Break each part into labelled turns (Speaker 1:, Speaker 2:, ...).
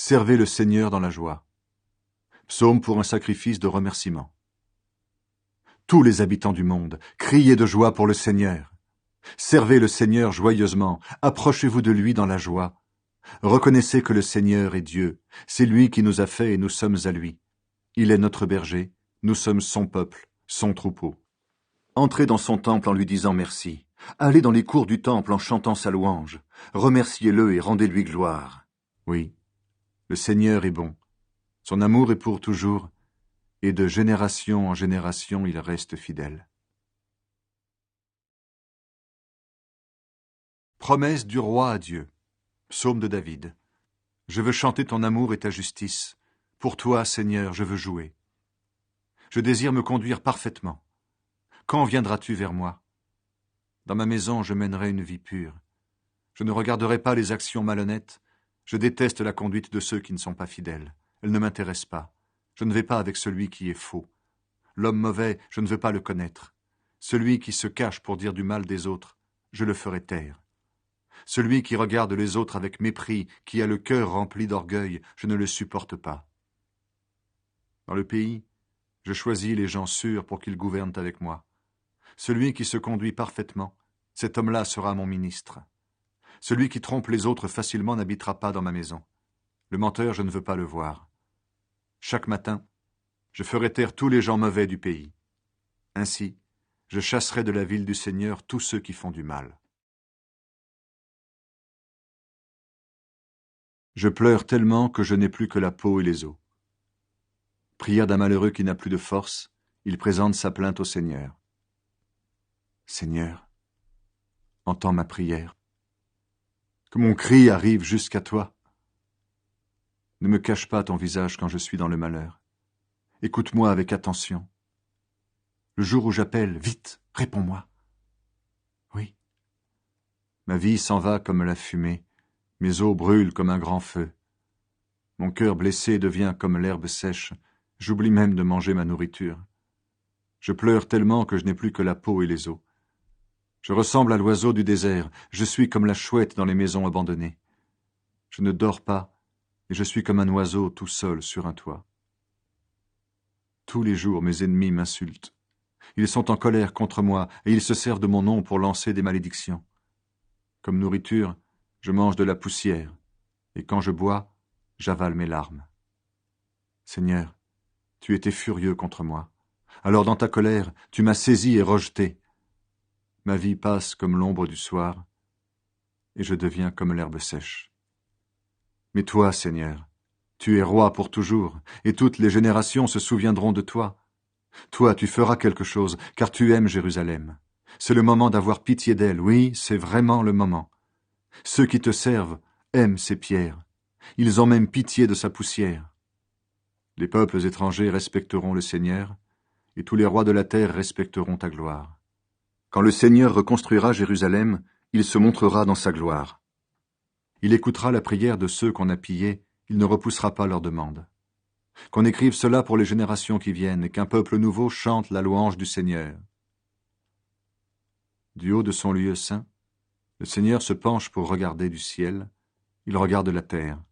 Speaker 1: Servez le Seigneur dans la joie. Psaume pour un sacrifice de remerciement. Tous les habitants du monde, criez de joie pour le Seigneur. Servez le Seigneur joyeusement, approchez-vous de lui dans la joie. Reconnaissez que le Seigneur est Dieu, c'est lui qui nous a fait et nous sommes à lui. Il est notre berger, nous sommes son peuple, son troupeau. Entrez dans son temple en lui disant merci. Allez dans les cours du temple en chantant sa louange. Remerciez-le et rendez-lui gloire. Oui, le Seigneur est bon. Son amour est pour toujours, et de génération en génération il reste fidèle. Promesse du roi à Dieu. Psaume de David. Je veux chanter ton amour et ta justice. Pour toi, Seigneur, je veux jouer. Je désire me conduire parfaitement. Quand viendras-tu vers moi? Dans ma maison, je mènerai une vie pure. Je ne regarderai pas les actions malhonnêtes. Je déteste la conduite de ceux qui ne sont pas fidèles. Elle ne m'intéresse pas. Je ne vais pas avec celui qui est faux. L'homme mauvais, je ne veux pas le connaître. Celui qui se cache pour dire du mal des autres, je le ferai taire. Celui qui regarde les autres avec mépris, qui a le cœur rempli d'orgueil, je ne le supporte pas. Dans le pays, je choisis les gens sûrs pour qu'ils gouvernent avec moi. Celui qui se conduit parfaitement, cet homme-là sera mon ministre. Celui qui trompe les autres facilement n'habitera pas dans ma maison. Le menteur, je ne veux pas le voir. Chaque matin, je ferai taire tous les gens mauvais du pays. Ainsi, je chasserai de la ville du Seigneur tous ceux qui font du mal. Je pleure tellement que je n'ai plus que la peau et les os. Prière d'un malheureux qui n'a plus de force, il présente sa plainte au Seigneur. Seigneur, entends ma prière. Que mon cri arrive jusqu'à toi. Ne me cache pas ton visage quand je suis dans le malheur. Écoute-moi avec attention. Le jour où j'appelle, vite, réponds-moi. Oui. Ma vie s'en va comme la fumée, mes os brûlent comme un grand feu. Mon cœur blessé devient comme l'herbe sèche, j'oublie même de manger ma nourriture. Je pleure tellement que je n'ai plus que la peau et les os. Je ressemble à l'oiseau du désert, je suis comme la chouette dans les maisons abandonnées. Je ne dors pas, et je suis comme un oiseau tout seul sur un toit. Tous les jours mes ennemis m'insultent. Ils sont en colère contre moi, et ils se servent de mon nom pour lancer des malédictions. Comme nourriture, je mange de la poussière, et quand je bois, j'avale mes larmes. Seigneur, tu étais furieux contre moi. Alors dans ta colère, tu m'as saisi et rejeté. Ma vie passe comme l'ombre du soir, et je deviens comme l'herbe sèche. Mais toi, Seigneur, tu es roi pour toujours, et toutes les générations se souviendront de toi. Toi, tu feras quelque chose, car tu aimes Jérusalem. C'est le moment d'avoir pitié d'elle, oui, c'est vraiment le moment. Ceux qui te servent aiment ses pierres. Ils ont même pitié de sa poussière. Les peuples étrangers respecteront le Seigneur, et tous les rois de la terre respecteront ta gloire. Quand le Seigneur reconstruira Jérusalem, il se montrera dans sa gloire. Il écoutera la prière de ceux qu'on a pillés, il ne repoussera pas leur demande. Qu'on écrive cela pour les générations qui viennent, et qu'un peuple nouveau chante la louange du Seigneur. Du haut de son lieu saint, le Seigneur se penche pour regarder du ciel, il regarde la terre.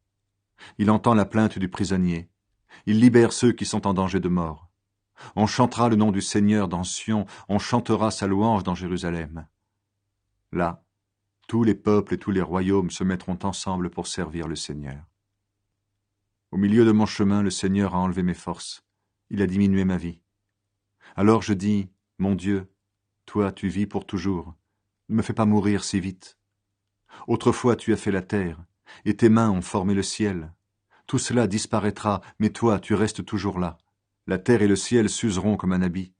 Speaker 1: Il entend la plainte du prisonnier, il libère ceux qui sont en danger de mort. On chantera le nom du Seigneur dans Sion, on chantera sa louange dans Jérusalem. Là, tous les peuples et tous les royaumes se mettront ensemble pour servir le Seigneur. Au milieu de mon chemin, le Seigneur a enlevé mes forces, il a diminué ma vie. Alors je dis, mon Dieu, toi tu vis pour toujours, ne me fais pas mourir si vite. Autrefois tu as fait la terre, et tes mains ont formé le ciel. Tout cela disparaîtra, mais toi tu restes toujours là. La terre et le ciel s'useront comme un habit.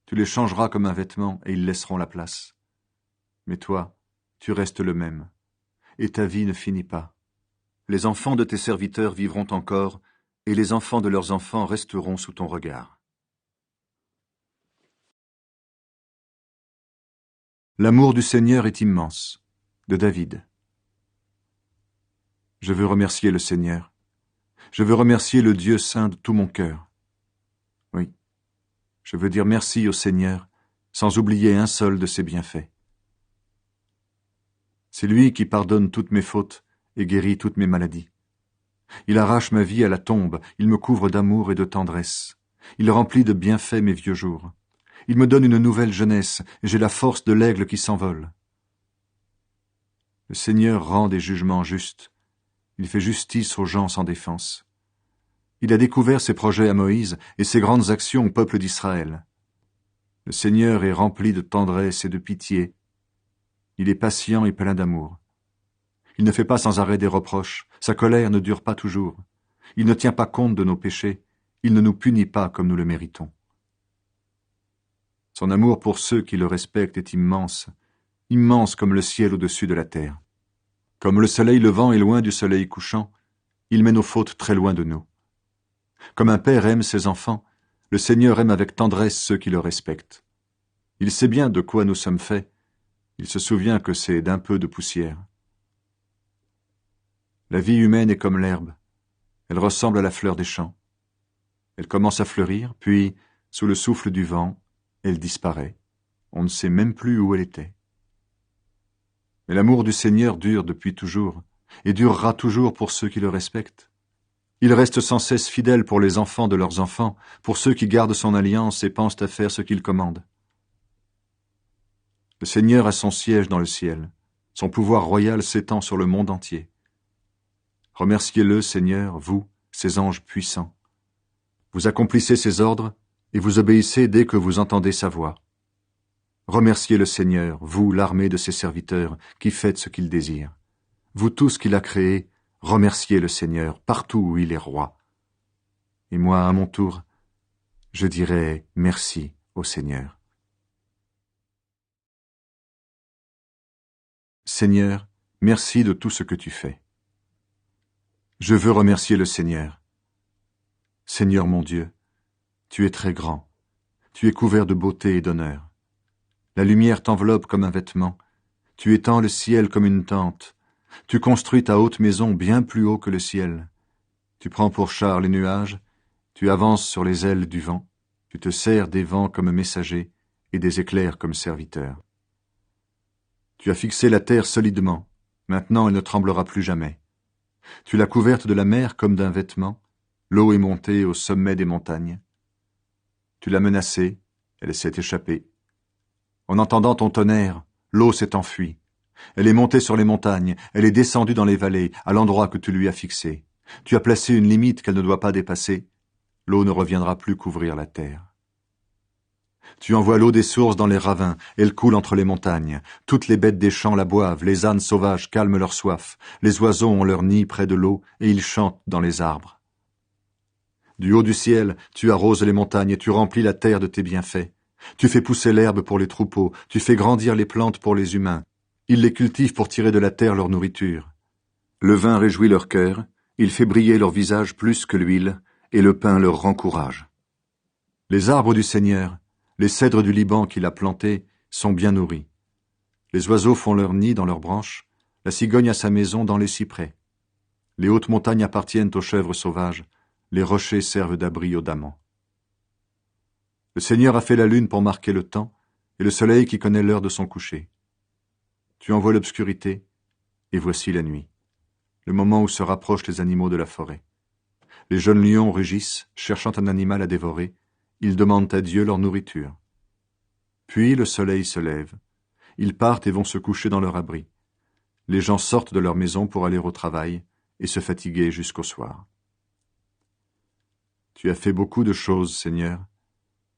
Speaker 1: Tu les changeras comme un vêtement, et ils laisseront la place. Mais toi, tu restes le même, et ta vie ne finit pas. Les enfants de tes serviteurs vivront encore, et les enfants de leurs enfants resteront sous ton regard. L'amour du Seigneur est immense. De David. Je veux remercier le Seigneur. Je veux remercier le Dieu saint de tout mon cœur. Oui, je veux dire merci au Seigneur, sans oublier un seul de ses bienfaits. C'est lui qui pardonne toutes mes fautes et guérit toutes mes maladies. Il arrache ma vie à la tombe, il me couvre d'amour et de tendresse. Il remplit de bienfaits mes vieux jours. Il me donne une nouvelle jeunesse, et j'ai la force de l'aigle qui s'envole. Le Seigneur rend des jugements justes. Il fait justice aux gens sans défense. Il a découvert ses projets à Moïse et ses grandes actions au peuple d'Israël. Le Seigneur est rempli de tendresse et de pitié. Il est patient et plein d'amour. Il ne fait pas sans arrêt des reproches. Sa colère ne dure pas toujours. Il ne tient pas compte de nos péchés. Il ne nous punit pas comme nous le méritons. Son amour pour ceux qui le respectent est immense, immense comme le ciel au-dessus de la terre. Comme le soleil levant est loin du soleil couchant, il met nos fautes très loin de nous. Comme un père aime ses enfants, le Seigneur aime avec tendresse ceux qui le respectent. Il sait bien de quoi nous sommes faits. Il se souvient que c'est d'un peu de poussière. La vie humaine est comme l'herbe. Elle ressemble à la fleur des champs. Elle commence à fleurir, puis, sous le souffle du vent, elle disparaît. On ne sait même plus où elle était. Mais l'amour du Seigneur dure depuis toujours, et durera toujours pour ceux qui le respectent. Il reste sans cesse fidèle pour les enfants de leurs enfants, pour ceux qui gardent son alliance et pensent à faire ce qu'il commande. Le Seigneur a son siège dans le ciel. Son pouvoir royal s'étend sur le monde entier. Remerciez-le, Seigneur, vous, ses anges puissants. Vous accomplissez ses ordres et vous obéissez dès que vous entendez sa voix. Remerciez le Seigneur, vous, l'armée de ses serviteurs, qui faites ce qu'il désire. Vous tous qu'il a créés, remerciez le Seigneur partout où il est roi. Et moi, à mon tour, je dirai merci au Seigneur. Seigneur, merci de tout ce que tu fais. Je veux remercier le Seigneur. Seigneur mon Dieu, tu es très grand, tu es couvert de beauté et d'honneur. La lumière t'enveloppe comme un vêtement, tu étends le ciel comme une tente, tu construis ta haute maison bien plus haut que le ciel. Tu prends pour char les nuages, tu avances sur les ailes du vent, tu te sers des vents comme messager et des éclairs comme serviteurs. Tu as fixé la terre solidement, maintenant elle ne tremblera plus jamais. Tu l'as couverte de la mer comme d'un vêtement, l'eau est montée au sommet des montagnes. Tu l'as menacée, elle s'est échappée. En entendant ton tonnerre, l'eau s'est enfuie. Elle est montée sur les montagnes, elle est descendue dans les vallées, à l'endroit que tu lui as fixé. Tu as placé une limite qu'elle ne doit pas dépasser. L'eau ne reviendra plus couvrir la terre. Tu envoies l'eau des sources dans les ravins, elle coule entre les montagnes. Toutes les bêtes des champs la boivent, les ânes sauvages calment leur soif. Les oiseaux ont leur nid près de l'eau, et ils chantent dans les arbres. Du haut du ciel, tu arroses les montagnes et tu remplis la terre de tes bienfaits. Tu fais pousser l'herbe pour les troupeaux, tu fais grandir les plantes pour les humains. Ils les cultivent pour tirer de la terre leur nourriture. Le vin réjouit leur cœur, il fait briller leur visage plus que l'huile, et le pain leur rend courage. Les arbres du Seigneur, les cèdres du Liban qu'il a plantés, sont bien nourris. Les oiseaux font leur nid dans leurs branches, la cigogne a sa maison dans les cyprès. Les hautes montagnes appartiennent aux chèvres sauvages, les rochers servent d'abri aux damans. Le Seigneur a fait la lune pour marquer le temps, et le soleil qui connaît l'heure de son coucher. Tu envoies l'obscurité, et voici la nuit, le moment où se rapprochent les animaux de la forêt. Les jeunes lions rugissent, cherchant un animal à dévorer, ils demandent à Dieu leur nourriture. Puis le soleil se lève, ils partent et vont se coucher dans leur abri. Les gens sortent de leur maison pour aller au travail et se fatiguer jusqu'au soir. Tu as fait beaucoup de choses, Seigneur.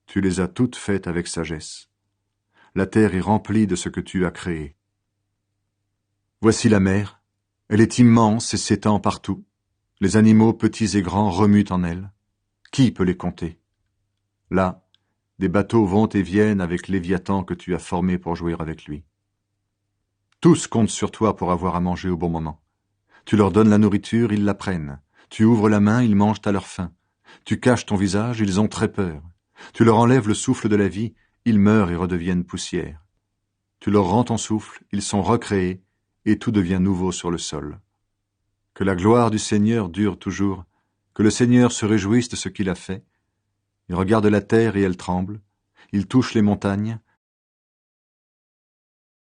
Speaker 1: Tu les as toutes faites avec sagesse. La terre est remplie de ce que tu as créé. Voici la mer. Elle est immense et s'étend partout. Les animaux petits et grands remuent en elle. Qui peut les compter? Là, des bateaux vont et viennent avec Léviathan que tu as formé pour jouer avec lui. Tous comptent sur toi pour avoir à manger au bon moment. Tu leur donnes la nourriture, ils la prennent. Tu ouvres la main, ils mangent à leur faim. Tu caches ton visage, ils ont très peur. Tu leur enlèves le souffle de la vie, ils meurent et redeviennent poussière. Tu leur rends ton souffle, ils sont recréés, et tout devient nouveau sur le sol. Que la gloire du Seigneur dure toujours, que le Seigneur se réjouisse de ce qu'il a fait. Il regarde la terre et elle tremble, il touche les montagnes,